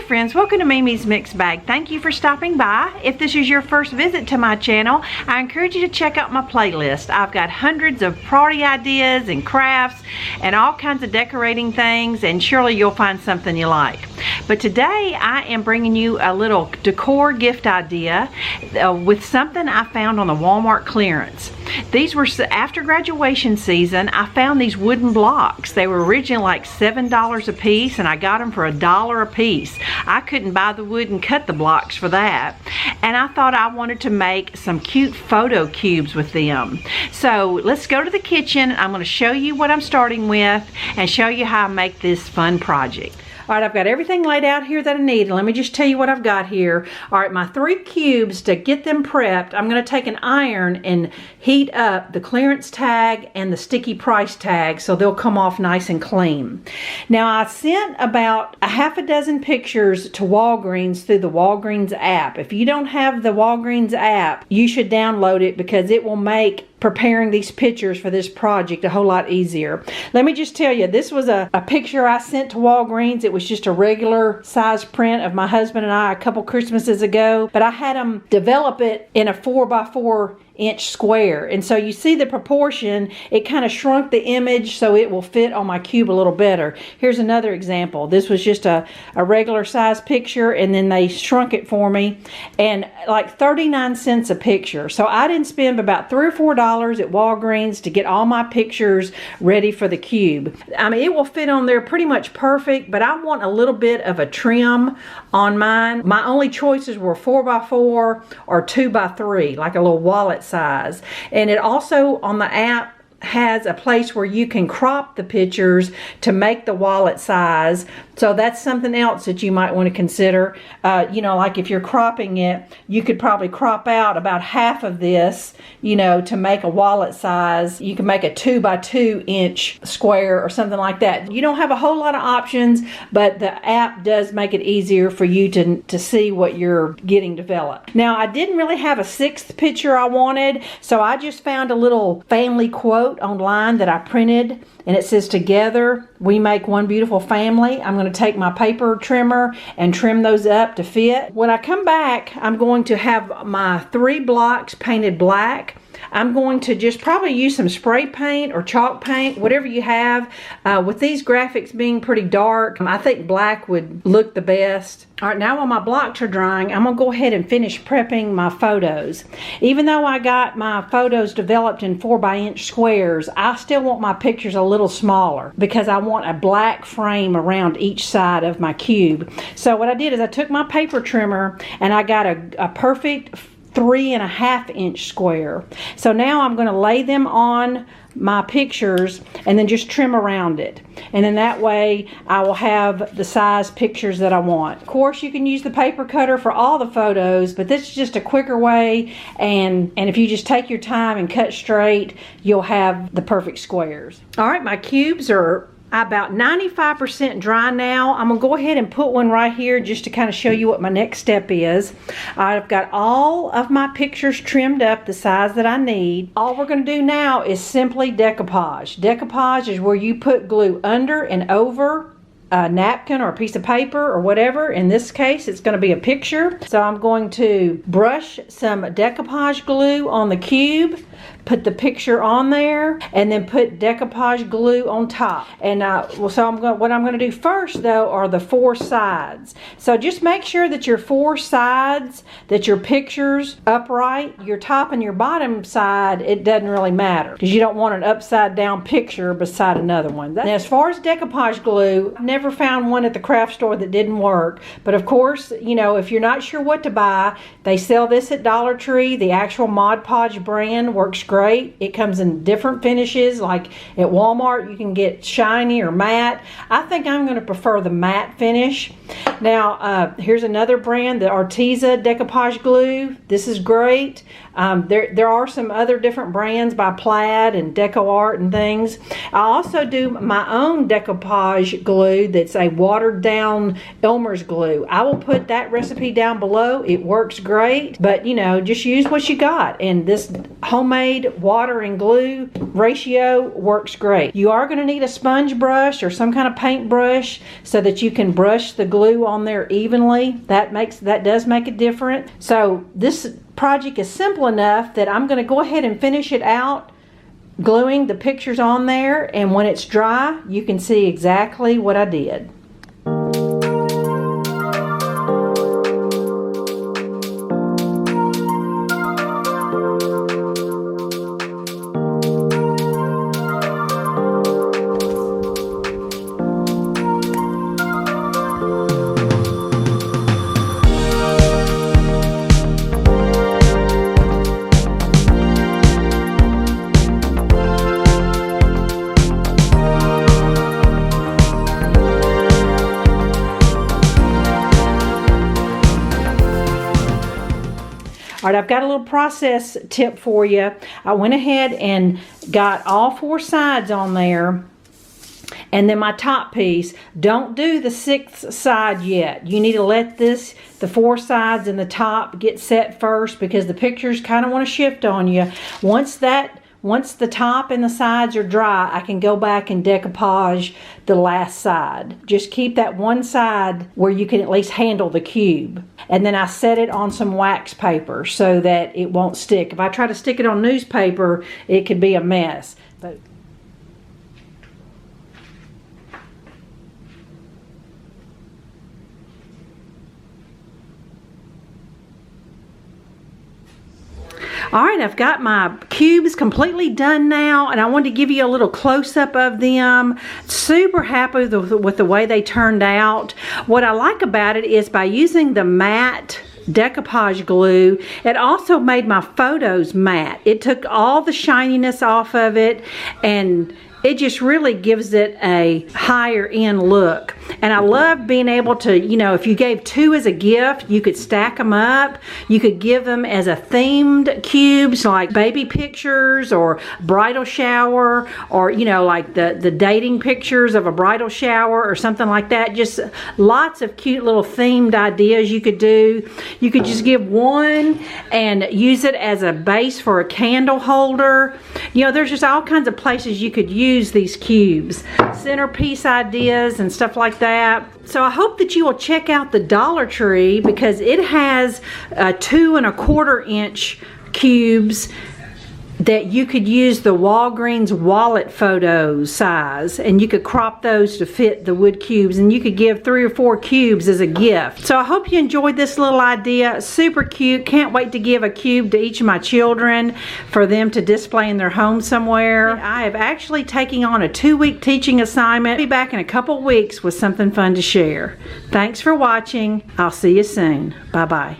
friends, welcome to Mimi's Mixed Bag. Thank you for stopping by. If this is your first visit to my channel, I encourage you to check out my playlist. I've got hundreds of party ideas and crafts and all kinds of decorating things, and surely you'll find something you like. But today I am bringing you a little decor gift idea with something I found on the Walmart clearance. These were after graduation season. I found these wooden blocks. They were originally like $7 a piece, and I got them for $1 a piece. I couldn't buy the wood and cut the blocks for that, and I thought I wanted to make some cute photo cubes with them. So let's go to the kitchen. I'm going to show you what I'm starting with and show you how I make this fun project. All right, I've got everything laid out here that I need. Let me just tell you what I've got here. All right, my 3 cubes, to get them prepped, I'm going to take an iron and heat up the clearance tag and the sticky price tag so they'll come off nice and clean. Now, I sent about a half a dozen pictures to Walgreens through the Walgreens app. If you don't have the Walgreens app, you should download it because it will make preparing these pictures for this project a whole lot easier. Let me just tell you, this was a picture I sent to Walgreens. It was just a regular size print of my husband and I a couple Christmases ago, but I had them develop it in a 4x4 inch square, and so you see the proportion. It kind of shrunk the image so it will fit on my cube a little better. Here's another example. This was just a regular size picture, and then they shrunk it for me, and like 39 cents a picture. So I didn't spend about $3 or $4 at Walgreens to get all my pictures ready for the cube. I mean, it will fit on there pretty much perfect, but I want a little bit of a trim on mine. My only choices were 4x4 or 2x3, like a little wallet size. And it also on the app has a place where you can crop the pictures to make the wallet size. So that's something else that you might want to consider. You know, like if you're cropping it, you could probably crop out about half of this, you know, to make a wallet size. You can make a 2x2 inch square or something like that. You don't have a whole lot of options, but the app does make it easier for you to see what you're getting developed. Now, I didn't really have a 6th picture I wanted, so I just found a little family quote online that I printed, and it says, "Together we make one beautiful family." I'm going to take my paper trimmer and trim those up to fit. When I come back, I'm going to have my 3 blocks painted black. I'm going to just probably use some spray paint or chalk paint, whatever you have. With these graphics being pretty dark, I think black would look the best. All right, now while my blocks are drying, I'm going to go ahead and finish prepping my photos. Even though I got my photos developed in 4x-inch squares, I still want my pictures a little smaller because I want a black frame around each side of my cube. So what I did is I took my paper trimmer and I got a perfect 3.5-inch square. So now I'm going to lay them on my pictures and then just trim around it, and then that way I will have the size pictures that I want. Of course, you can use the paper cutter for all the photos, but this is just a quicker way, and if you just take your time and cut straight, you'll have the perfect squares. All right, my cubes are about 95% dry now. I'm gonna go ahead and put one right here just to kind of show you what my next step is. I've got all of my pictures trimmed up the size that I need. All we're gonna do now is simply decoupage. Decoupage is where you put glue under and over a napkin or a piece of paper or whatever. In this case, it's going to be a picture. So I'm going to brush some decoupage glue on the cube, put the picture on there, and then put decoupage glue on top. And what I'm going to do first, though, are the 4 sides. So just make sure that your 4 sides, that your picture's upright. Your top and your bottom side, it doesn't really matter because you don't want an upside down picture beside another one. Now, as far as decoupage glue, I've never found one at the craft store that didn't work. But of course, you know, if you're not sure what to buy, they sell this at Dollar Tree. The actual Mod Podge brand works great. It comes in different finishes. Like at Walmart, you can get shiny or matte. I think I'm going to prefer the matte finish. Now, here's another brand, the Arteza decoupage glue. This is great. There are some other different brands by Plaid and Deco Art and things. I also do my own decoupage glue that's a watered down Elmer's glue. I will put that recipe down below. It works great, but you know, just use what you got. And this homemade water and glue ratio works great. You are going to need a sponge brush or some kind of paint brush so that you can brush the glue on there evenly. That does make a difference. So this project is simple enough that I'm going to go ahead and finish it out, gluing the pictures on there, and when it's dry you can see exactly what I did. All right, I've got a little process tip for you. I went ahead and got all 4 sides on there, and then my top piece. Don't do the 6th side yet. You need to let the 4 sides and the top get set first, because the pictures kind of want to shift on you. Once the top and the sides are dry, I can go back and decoupage the last side. Just keep that one side where you can at least handle the cube. And then I set it on some wax paper so that it won't stick. If I try to stick it on newspaper, it could be a mess. All right, I've got my cubes completely done now, and I wanted to give you a little close-up of them. Super happy with the way they turned out. What I like about it is by using the matte decoupage glue, it also made my photos matte. It took all the shininess off of it, and it just really gives it a higher end look. And I love being able to, you know, if you gave 2 as a gift, you could stack them up. You could give them as a themed cubes, like baby pictures or bridal shower, or, you know, like the dating pictures of a bridal shower or something like that. Just lots of cute little themed ideas you could do. You could just give one and use it as a base for a candle holder. You know, there's just all kinds of places you could use these cubes. Centerpiece ideas and stuff like that. So I hope that you will check out the Dollar Tree, because it has 2 1/4 inch cubes that you could use the Walgreens wallet photo size, and you could crop those to fit the wood cubes, and you could give 3 or 4 cubes as a gift. So I hope you enjoyed this little idea. Super cute. Can't wait to give a cube to each of my children for them to display in their home somewhere. I have actually taken on a 2-week teaching assignment. I'll be back in a couple weeks with something fun to share. Thanks for watching. I'll see you soon. Bye-bye.